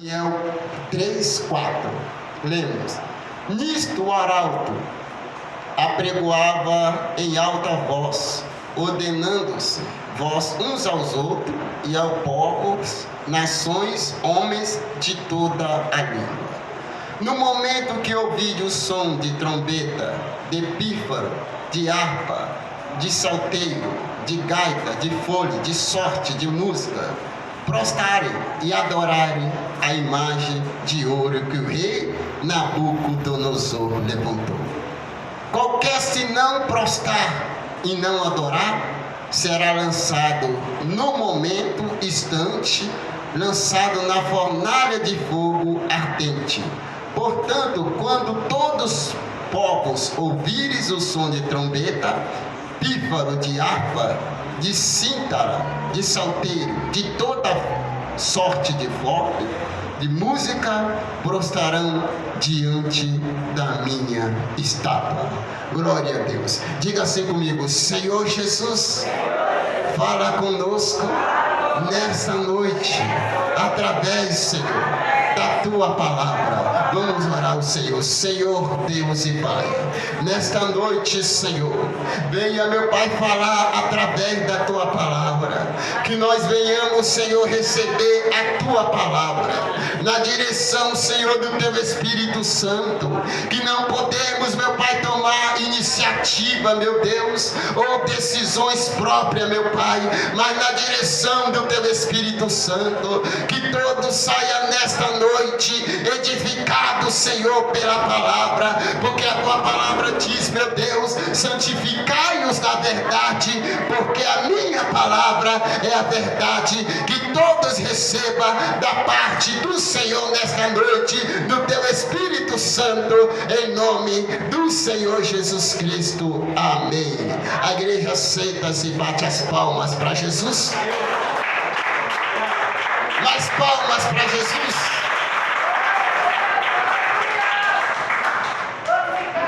Daniel 3:4. Lemos: Nisto o arauto apregoava em alta voz, ordenando-se vós uns aos outros e ao povos, nações, homens de toda a língua. No momento que ouvide o som de trombeta, de pífaro, de harpa, de salteio, de gaita, de folha, de sorte, de música, prostrarem e adorarem a imagem de ouro que o rei Nabucodonosor levantou. Qualquer se não prostrar e não adorar, será lançado no momento instante, lançado na fornalha de fogo ardente. Portanto, quando todos os povos ouvires o som de trombeta, pífaro, de harpa, de cítara, de salteiro, de toda sorte de flauta, de música, prostrarão diante da minha estátua. Glória a Deus. Diga assim comigo: Senhor Jesus, fala conosco nessa noite, através, Senhor, da tua palavra. Vamos orar ao Senhor. Senhor Deus e Pai, nesta noite, Senhor, venha, meu Pai, falar através da tua palavra, que nós venhamos, Senhor, receber a tua palavra na direção, Senhor, do teu Espírito Santo, que não podemos, meu Pai, tomar iniciativa, meu Deus, ou decisões próprias, meu Pai, mas na direção do teu Espírito Santo, que todos saiam nesta noite edificados, Senhor, pela palavra, porque a tua palavra diz, meu Deus, santificai-os na verdade, porque a minha palavra é a verdade. Que todos recebam da parte do Senhor nesta noite, do teu Espírito Santo, em nome do Senhor Jesus Cristo. Amém. A igreja senta-se e bate as palmas para Jesus. Mais palmas para Jesus.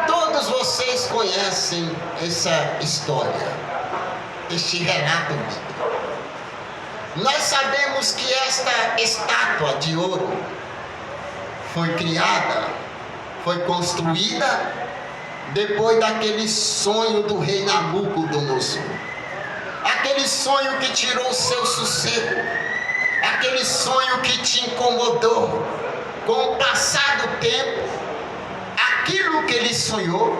Todos vocês conhecem essa história, este relato bíblico. Nós sabemos que esta estátua de ouro foi criada, foi construída depois daquele sonho do rei Nabucodonosor. Aquele sonho que tirou o seu sossego, aquele sonho que te incomodou. Com o passar do tempo, aquilo que ele sonhou,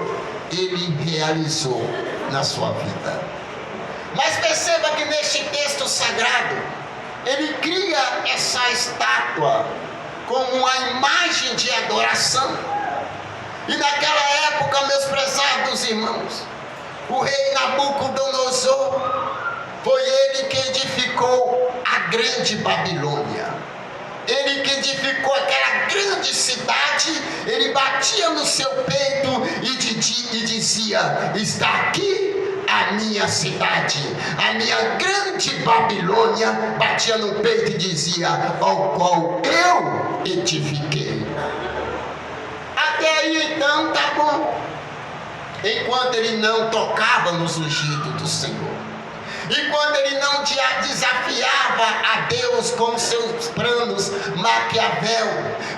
ele realizou na sua vida. Mas perceba que neste texto sagrado, ele cria essa estátua como uma imagem de adoração. E naquela época, meus prezados irmãos, o rei Nabucodonosor, foi ele que edificou a grande Babilônia. Ele que edificou aquela grande cidade. Ele batia no seu peito e dizia: está aqui a minha cidade, a minha grande Babilônia. Batia no peito e dizia: ao qual eu edifiquei. Até aí então tá bom, enquanto ele não tocava nos ungidos do Senhor, enquanto ele não desafiava a Deus com seus planos maquiavel,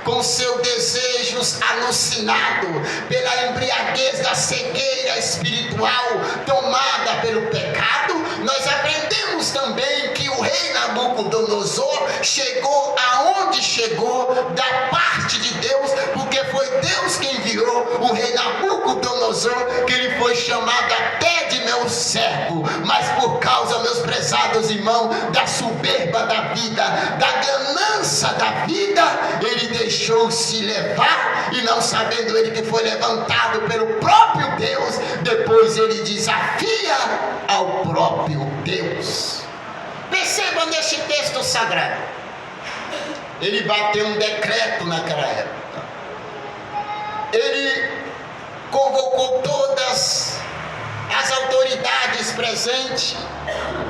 com seus desejos alucinados pela embriaguez da cegueira espiritual tomada pelo pecado. Nós aprendemos também que o rei Nabucodonosor chegou aonde chegou da parte de Deus, porque foi Deus quem enviou o rei Nabucodonosor, que ele foi chamado até de meu servo, mas por causa, meus prezados irmãos, da soberba da vida, da ganância da vida, ele deixou-se levar, e não sabendo ele que foi levantado pelo próprio Deus, depois ele desafia ao próprio Deus. Perceba neste texto sagrado, ele bateu um decreto naquela época. Ele convocou todas as autoridades presentes,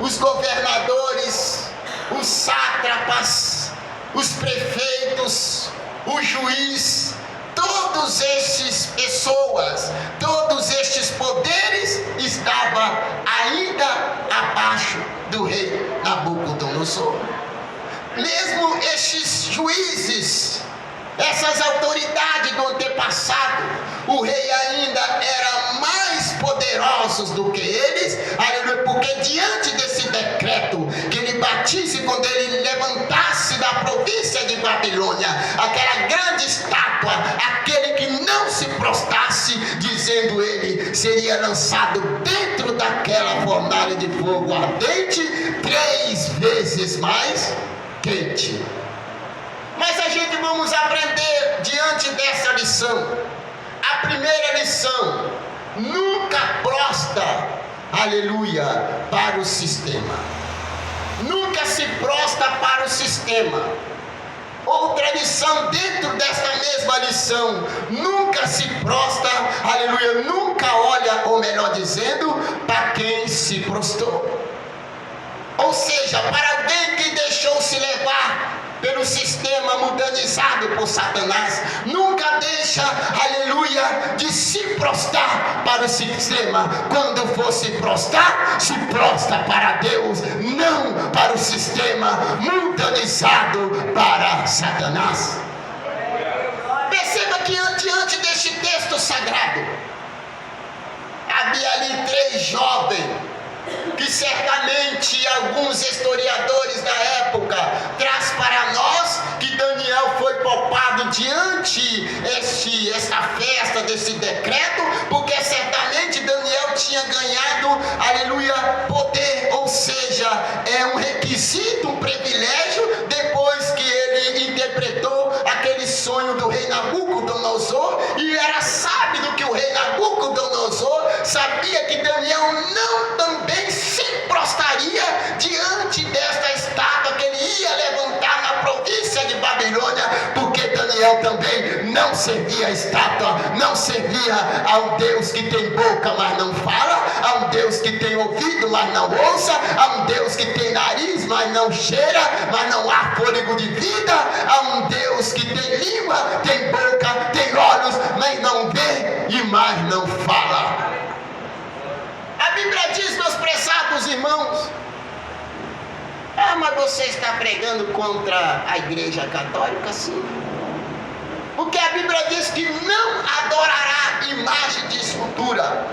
os governadores, os sátrapas, os prefeitos, o juiz, todos estes pessoas, todos estes poderes estavam ainda abaixo do rei Nabucodonosor. mesmo estes juízes, essas autoridades do antepassado, o rei ainda era mais poderoso do que eles, aleluia, porque diante desse decreto que ele batisse, quando ele levantasse da província de Babilônia aquela grande estátua, aquele que não se prostrasse, dizendo ele, seria lançado dentro daquela fornalha de fogo ardente 3 vezes mais quente. Mas a gente vamos aprender diante dessa lição. A primeira lição: nunca prostra, aleluia, para o sistema. Nunca se prostra para o sistema. Outra lição dentro desta mesma lição: nunca se prostra, aleluia, nunca olha, ou melhor dizendo, para quem se prostrou. Ou seja, para alguém que deixou se levar pelo sistema mundanizado por Satanás, nunca deixa, aleluia, de se prostrar para o sistema. Quando for se prostrar, se prostra para Deus, não para o sistema mundanizado para Satanás. Perceba que diante deste texto sagrado, havia ali 3 jovens, que certamente alguns historiadores da época traz para nós que Daniel foi poupado diante esta festa, desse decreto, porque certamente Daniel tinha ganhado, aleluia, poder, ou seja, é um requisito, um privilégio, depois que ele interpretou aquele sonho do rei Nabucodonosor, e era sábio que o rei Nabucodonosor sabia que Daniel não também se prostraria diante desta estátua que ele ia levantar na província de Babilônia, porque Daniel também não servia a estátua, não servia a um Deus que tem boca, mas não fala, a um Deus que tem ouvido, mas não ouça, a um Deus que tem nariz, mas não cheira, mas não há fôlego de vida, a um Deus que tem língua, tem boca, tem olhos, mas não vê e mais não fala. A Bíblia diz, meus prezados irmãos, mas você está pregando contra a igreja católica? Sim. Porque a Bíblia diz que não adorará imagem de escultura.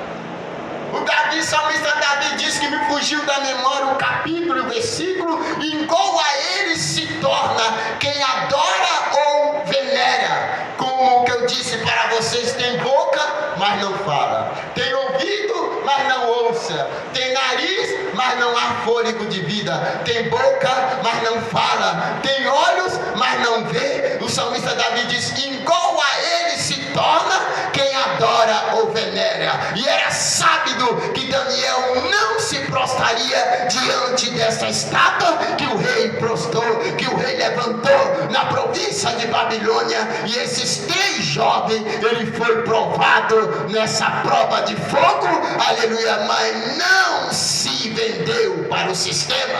O Davi, salmista Davi, diz que me fugiu da memória o capítulo e o versículo, e igual a ele se torna quem adora ou venera. Como que eu disse para vocês, tem boca, mas não fala, tem ouvido, mas não ouça, tem nariz, mas não há fôlego de vida, tem boca, mas não fala, tem olhos, mas não vê. O salmista Davi diz, igual a ele se torna quem adora ou venera. E era sábio que Daniel não se prostraria diante dessa estátua que o rei prostrou, que o rei levantou na província de Babilônia. E esses 3 jovens, ele foi provado nessa prova de fogo, aleluia, mas não se vendeu para o sistema.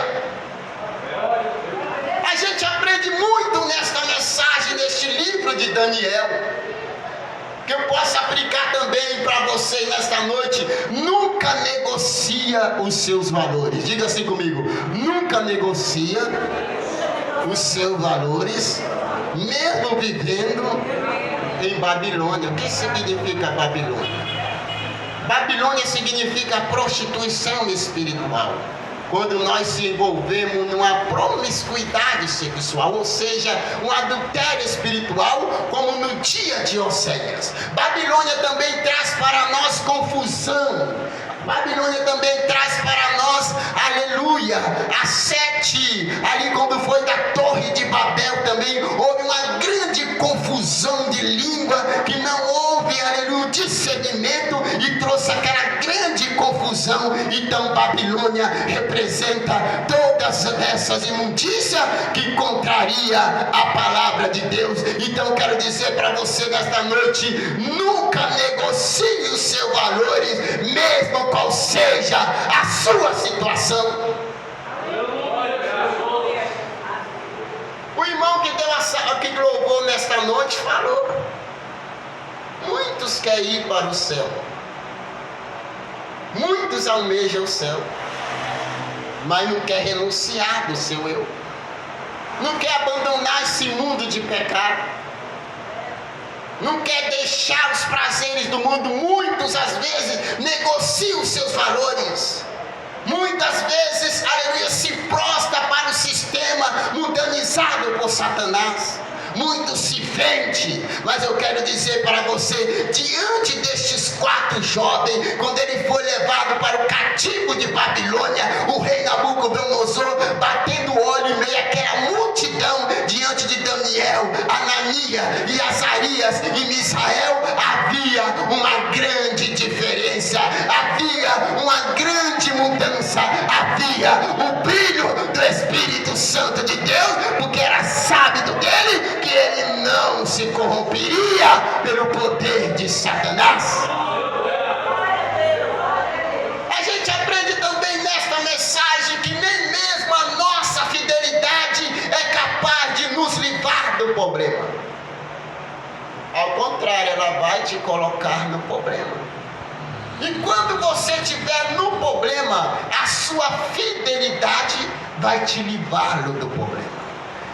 A gente aprende muito nesta mensagem, neste livro de Daniel, que eu possa aplicar também para vocês nesta noite. Nunca negocia os seus valores. Diga assim comigo: nunca negocia os seus valores, mesmo vivendo em Babilônia. O que significa Babilônia? Babilônia significa prostituição espiritual. Quando nós se envolvemos numa promiscuidade sexual, ou seja, um adultério espiritual, como no dia de Oséias. Babilônia também traz para nós confusão. Babilônia também traz para nós, aleluia, a 7, ali quando foi da Torre de Babel também, houve uma grande confusão de língua, que não houve, aleluia, discernimento, e trouxe aquela grande confusão. Então Babilônia representa todas essas imundícias que contraria a palavra de Deus. Então quero dizer para você nesta noite: nunca negocie os seus valores, mesmo qual seja a sua situação. O irmão que louvou nesta noite falou: muitos querem ir para o céu, muitos almejam o céu, mas não quer renunciar do seu eu. não quer abandonar esse mundo de pecado, não quer deixar os prazeres do mundo. Muitos, às vezes, negociam os seus valores. Muitas vezes, aleluia, se prostra para o sistema mundanizado por Satanás. Muitos se vendem, mas eu quero dizer para você, diante destes 4 jovens, quando ele foi levado para o cativo de Babilônia, o rei Nabucodonosor, batendo o olho em meio àquela multidão, diante de Daniel, Ananias e Azarias e Misael, havia uma grande diferença, havia uma grande mudança, havia o brilho do Espírito Santo de Deus, porque era sábio dele que ele não se corromperia pelo poder de Satanás. A gente aprende também nesta mensagem que nem mesmo a nossa fidelidade é capaz de nos livrar do problema. Ao contrário, ela vai te colocar no problema. E quando você estiver no problema, a sua fidelidade vai te livrá-lo do problema.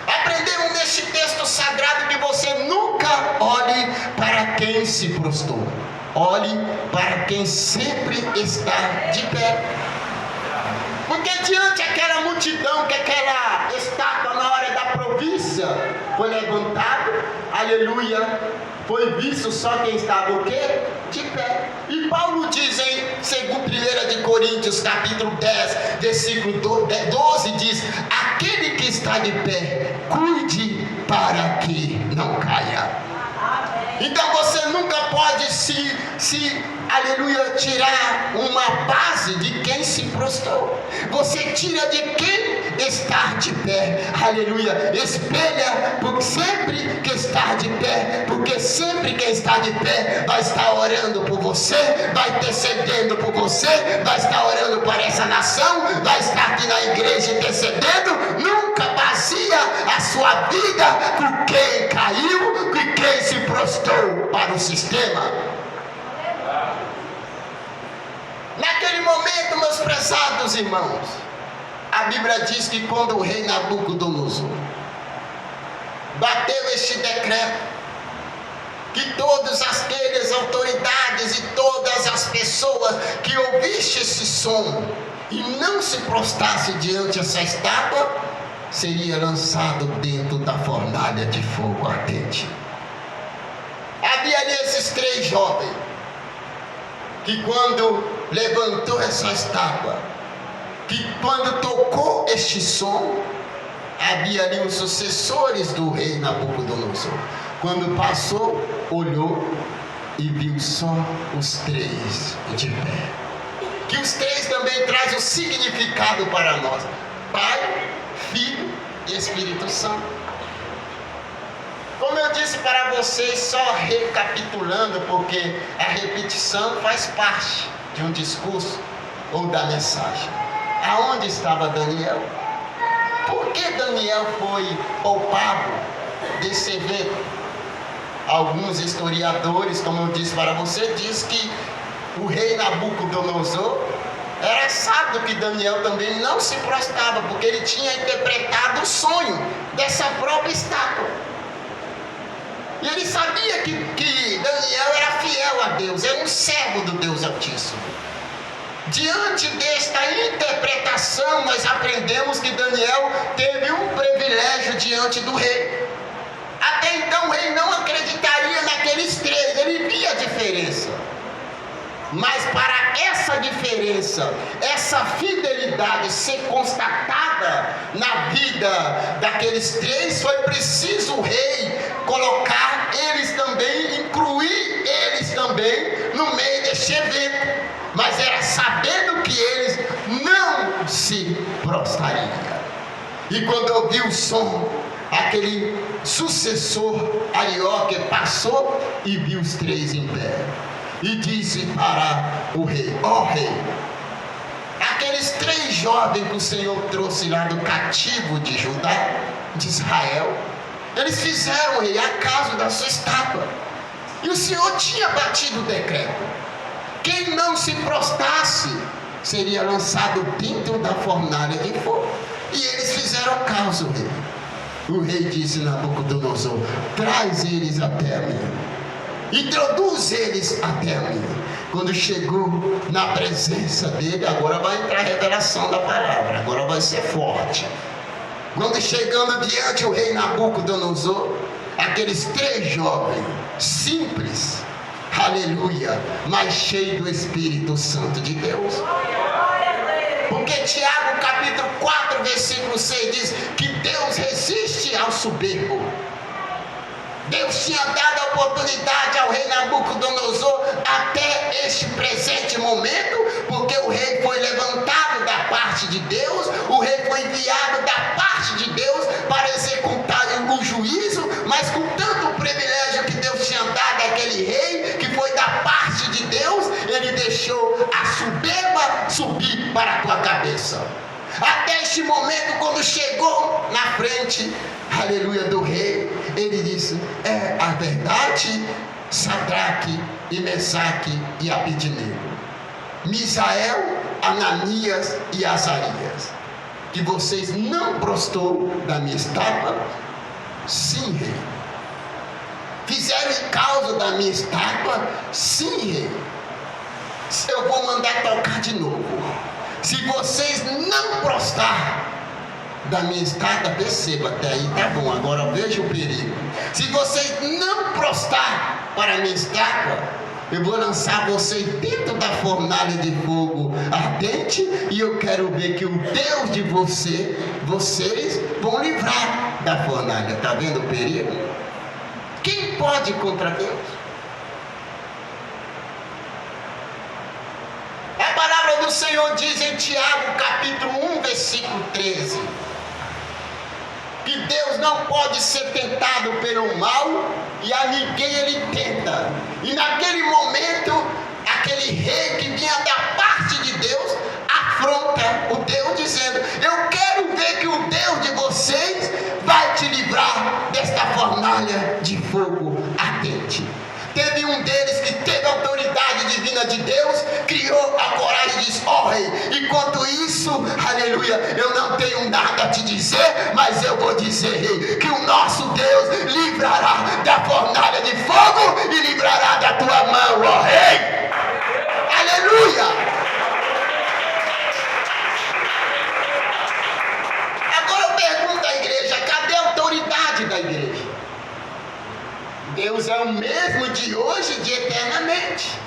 Aprendemos neste texto sagrado que você nunca olhe para quem se prostrou. Olhe para quem sempre está de pé. Porque diante daquela multidão, que aquela estátua na hora da província foi levantado, aleluia, foi visto só quem estava o quê? De pé. E Paulo diz em 2 Coríntios capítulo 10, versículo 12, diz: aquele que está de pé, cuide para que não caia. Então você nunca pode aleluia, tirar uma base de quem se prostrou. Você tira de quem está de pé, aleluia. Espelha por sempre que está de pé, porque sempre quem está de pé vai estar orando por você, vai intercedendo por você, vai estar orando por essa nação, vai estar aqui na igreja intercedendo. Nunca baseia a sua vida com quem caiu, com quem se prostrou para o sistema. Naquele momento, meus prezados irmãos, a Bíblia diz que quando o rei Nabucodonosor bateu este decreto, que todas aquelas autoridades e todas as pessoas que ouvissem esse som e não se prostrasse diante dessa estátua, seria lançado dentro da fornalha de fogo ardente. Havia ali esses 3 jovens, que quando levantou essa estátua, que quando tocou este som, havia ali os sucessores do rei Nabucodonosor. Quando passou, olhou e viu só os 3 de pé. Que os 3 também trazem o significado para nós: Pai, Filho e Espírito Santo. Como eu disse para vocês, só recapitulando, porque a repetição faz parte de um discurso ou da mensagem. Aonde estava Daniel? Por que Daniel foi poupado desse evento? Alguns historiadores, como eu disse para você, diz que o rei Nabucodonosor era sábio que Daniel também não se prostrava, porque ele tinha interpretado o sonho dessa própria estátua. E ele sabia que Daniel era fiel a Deus, era um servo do Deus Altíssimo. Diante desta interpretação, nós aprendemos que Daniel teve um privilégio diante do rei. Até então o rei não acreditaria naqueles 3, ele via a diferença. Mas para essa diferença, essa fidelidade ser constatada na vida daqueles 3, foi preciso o rei colocar eles também, incluir eles também no meio deste evento. Mas era sabendo que eles não se prostrariam. E quando ouviu o som, aquele sucessor Arioque passou e viu os 3 em pé. E disse para o rei: ó rei, aqueles 3 jovens que o Senhor trouxe lá do cativo de Judá, de Israel, eles fizeram, rei, acaso da sua estátua. E o Senhor tinha batido o decreto: quem não se prostrasse seria lançado dentro da fornalha de fogo. E eles fizeram caso, rei. O rei disse a Nabucodonosor: traz eles até mim, introduz eles até mim. Quando chegou na presença dele, agora vai entrar a revelação da palavra, agora vai ser forte. Quando chegando diante o rei Nabucodonosor, aqueles 3 jovens, simples, aleluia, mas cheios do Espírito Santo de Deus. Porque Tiago capítulo 4, versículo 6 diz que Deus resiste ao soberbo. Deus tinha dado a oportunidade ao rei Nabucodonosor até este presente momento, porque o rei foi levantado da parte de Deus, o rei foi enviado da parte de Deus para executar o juízo, mas com tanto privilégio que Deus tinha dado àquele rei, que foi da parte de Deus, ele deixou a soberba subir para a tua cabeça. Até este momento, quando chegou na frente, aleluia, do rei, ele disse: é a verdade, Sadraque e Mesaque e Abednego, Misael, Ananias e Azarias, que vocês não prostrou da minha estátua? Sim, rei. Fizeram em causa da minha estátua? Sim, rei. Eu vou mandar tocar de novo. Se vocês não prostrar da minha estátua, perceba, até aí tá bom, agora veja o perigo. Se vocês não prostrar para a minha estátua, eu vou lançar vocês dentro da fornalha de fogo ardente, e eu quero ver que o Deus de vocês vão livrar da fornalha. Está vendo o perigo? Quem pode contra Deus? A palavra do Senhor diz em Tiago capítulo 1, versículo 13, que Deus não pode ser tentado pelo mal, e a ninguém ele tenta. E naquele momento, aquele rei que vinha da parte de Deus afronta o Deus, dizendo: eu quero ver que o Deus de vocês vai te livrar desta fornalha de fogo ardente. Teve um deles que teve a autoridade divina de Deus, criou a coragem e disse: ó rei, enquanto isso, aleluia, eu não tenho nada a te dizer, mas eu vou dizer, rei, que o nosso Deus livrará da fornalha de fogo e livrará da tua mão, ó rei. Aleluia. Agora eu pergunto à igreja: cadê a autoridade da igreja? Deus é o mesmo de hoje e de eternamente.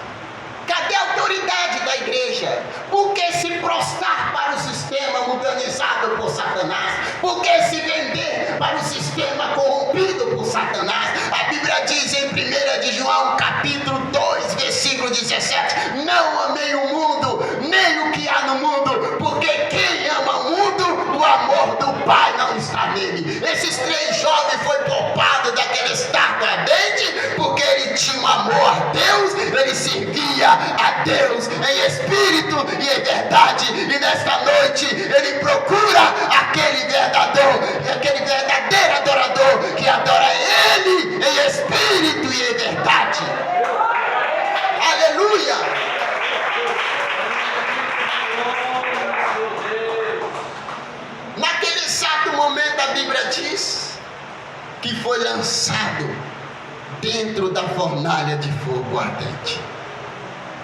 Cadê a autoridade da igreja? Por que se prostrar para o sistema mundanizado por Satanás? Por que se vender para o sistema corrompido por Satanás? A Bíblia diz em 1 de João capítulo 2, versículo 17: não amei o mundo, nem o que há no mundo, porque quem ama o mundo, o amor do Pai não está nele. Esses 3 jovens foram poupados daquela estátua ardente, porque ele tinha um amor a Deus, ele servia a Deus em espírito e em verdade. E nesta noite ele procura aquele verdadeiro adorador que adora ele em espírito e em verdade. Aleluia. Naquele exato momento a Bíblia diz que foi lançado dentro da fornalha de fogo ardente.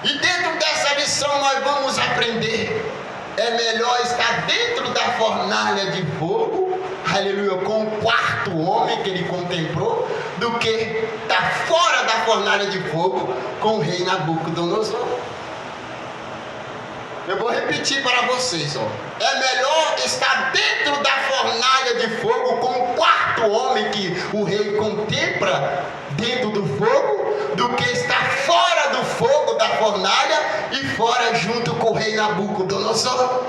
E dentro dessa lição nós vamos aprender: é melhor estar dentro da fornalha de fogo, aleluia, com o 4º homem que ele contemplou, do que estar fora da fornalha de fogo com o rei Nabucodonosor. Eu vou repetir para vocês, ó. É melhor estar dentro da fornalha de fogo com o 4º homem que o rei contempla dentro do fogo, do que estar fora do fogo da fornalha e fora junto com o rei Nabucodonosor.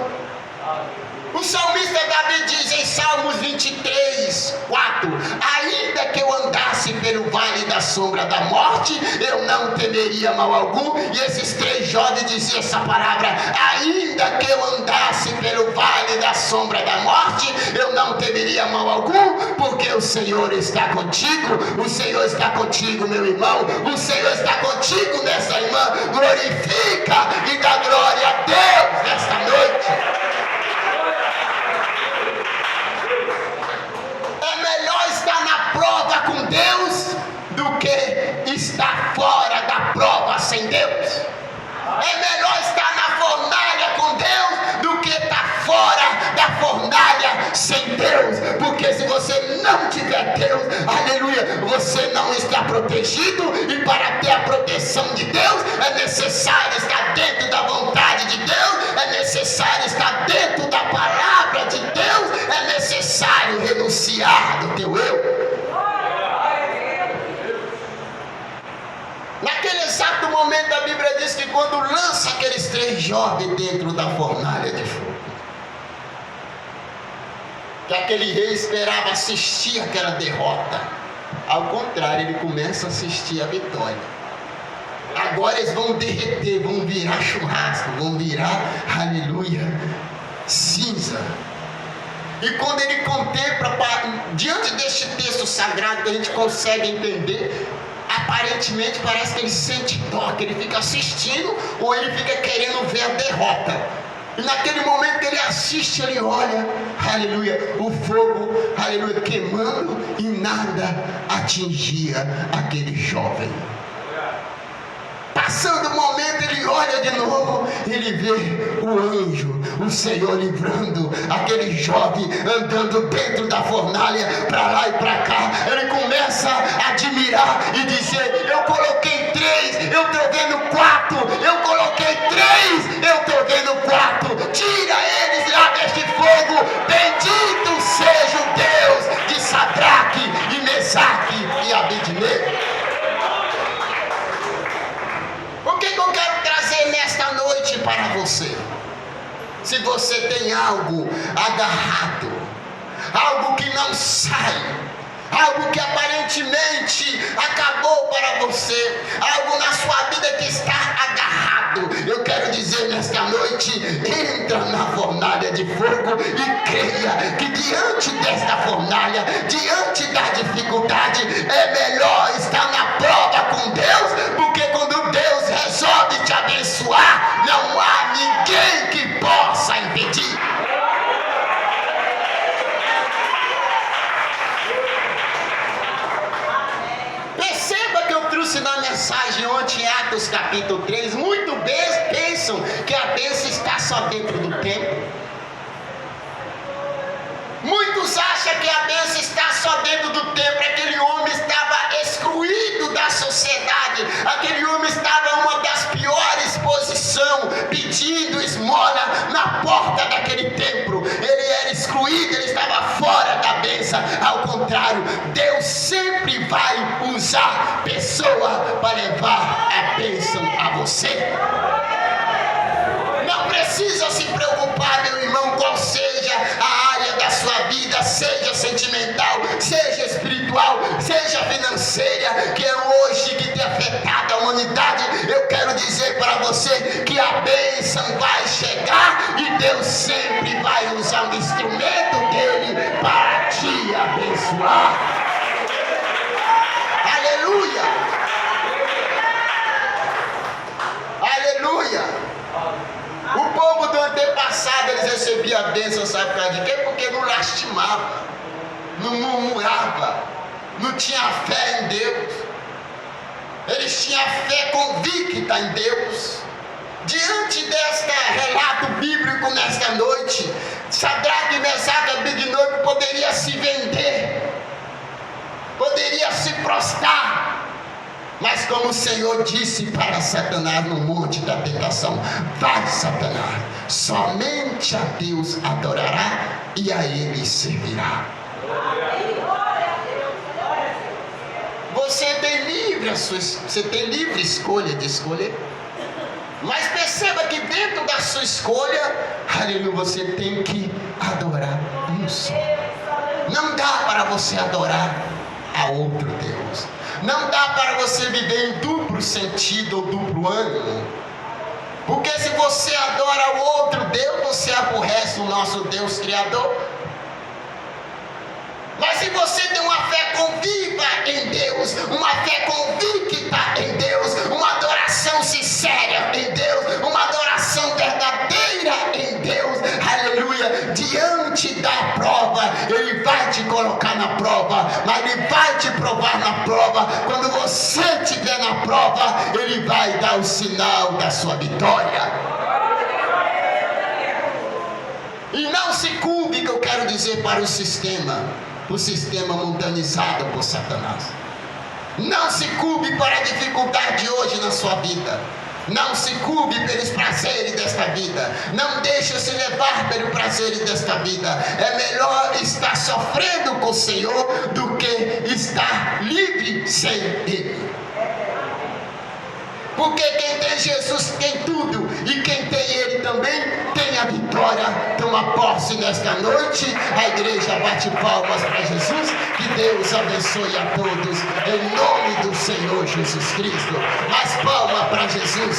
O salmista Davi diz em Salmos 23, 4: ainda que eu andasse pelo vale da sombra da morte, eu não temeria mal algum. E esses 3 jovens diziam essa palavra: ainda que eu andasse pelo vale da sombra da morte, eu não temeria mal algum, porque o Senhor está contigo. O Senhor está contigo, meu irmão. O Senhor está contigo nessa irmã. Glorifica e dá glória a Deus nesta noite. É estar fora da prova sem Deus. É melhor estar na fornalha com Deus do que estar fora da fornalha sem Deus. Porque se você não tiver Deus, aleluia, você não está protegido. E para ter a proteção de Deus, é necessário estar dentro da vontade de Deus, é necessário estar dentro da palavra de Deus, é necessário renunciar do teu eu. Naquele exato momento, a Bíblia diz que quando lança aqueles 3 jovens dentro da fornalha de fogo, que aquele rei esperava assistir aquela derrota, ao contrário, ele começa a assistir a vitória. Agora eles vão derreter, vão virar churrasco, vão virar, aleluia, cinza. E quando ele contempla, diante deste texto sagrado que a gente consegue entender, aparentemente parece que ele sente dó, que ele fica assistindo, ou ele fica querendo ver a derrota. E naquele momento que ele assiste, ele olha, aleluia, o fogo, aleluia, queimando, e nada atingia aquele jovem. Passando o momento, ele olha de novo, ele vê o anjo, o Senhor livrando aquele jovem, andando dentro da fornalha, para lá e para cá. Ele começa a admirar e dizer: eu coloquei 3, eu estou vendo 4, eu coloquei 3, eu estou vendo 4, tira eles lá deste fogo, bendito seja o Deus de Sadraque e Mesaque e Abednego. O que eu quero trazer nesta noite para você? Se você tem algo agarrado, algo que não sai, algo que aparentemente acabou para você, algo na sua vida que está agarrado, eu quero dizer nesta noite: entra na fornalha de fogo e creia que diante desta fornalha, diante da dificuldade, é melhor estar na prova com Deus, porque quando Deus resolve te abençoar, não há ninguém que possa impedir. Perceba que eu trouxe na mensagem ontem, Atos capítulo 3, muito bem pensam que a bênção está só dentro do templo. Muitos acham que a bênção está só dentro do templo. Aquele homem estava excluído da sociedade, aquele homem estava em uma das piores posições, pedindo esmola na porta daquele templo. Ele era excluído, ele estava fora da bênção. Ao contrário, Deus sempre vai usar pessoa para levar a bênção a você. Não precisa se preocupar, meu irmão, qual seja a área da sua vida, seja sentimental, seja espiritual, seja financeira, que é hoje que tem afetado a humanidade. Eu quero dizer para você que a bênção vai chegar e Deus sempre vai usar um instrumento dele para te abençoar. Aleluia! Aleluia! O povo do antepassado, eles recebiam a bênção, sabe por causa de quê? Porque não lastimava, não murmurava, não tinha fé em Deus. Eles tinham fé convicta em Deus. Diante deste relato bíblico nesta noite, Sadraque, Mesaque e Abednego poderia se vender, poderia se prostrar. Mas como o Senhor disse para Satanás no monte da tentação: vai, Satanás, somente a Deus adorará e a Ele servirá. Você tem livre escolha de escolher. Mas perceba que dentro da sua escolha, aleluia, você tem que adorar um só. Não dá para você adorar a outro Deus. Não dá para você viver em duplo sentido ou duplo ânimo. Porque se você adora o outro Deus, você aborrece o nosso Deus Criador. Mas se você tem uma fé conviva em Deus, uma fé convicta em Deus, uma adoração sincera em Deus, uma adoração verdadeira em Deus, aleluia, diante da prova, Ele vai te colocar na prova, mas Ele vai te provar na prova. Quando você estiver na prova, Ele vai dar o sinal da sua vitória. E não se culpe, que eu quero dizer para o sistema mundanizado por Satanás. Não se culpe para a dificuldade hoje na sua vida. Não se culpe pelos prazeres desta vida. Não deixe se levar pelos prazeres desta vida. É melhor estar sofrendo com o Senhor do que estar livre sem Ele. Porque quem tem Jesus tem tudo, e quem tem Ele também tem a vitória. Toma posse nesta noite. A igreja bate palmas para Jesus. Que Deus abençoe a todos, em nome do Senhor Jesus Cristo. Mais palma para Jesus.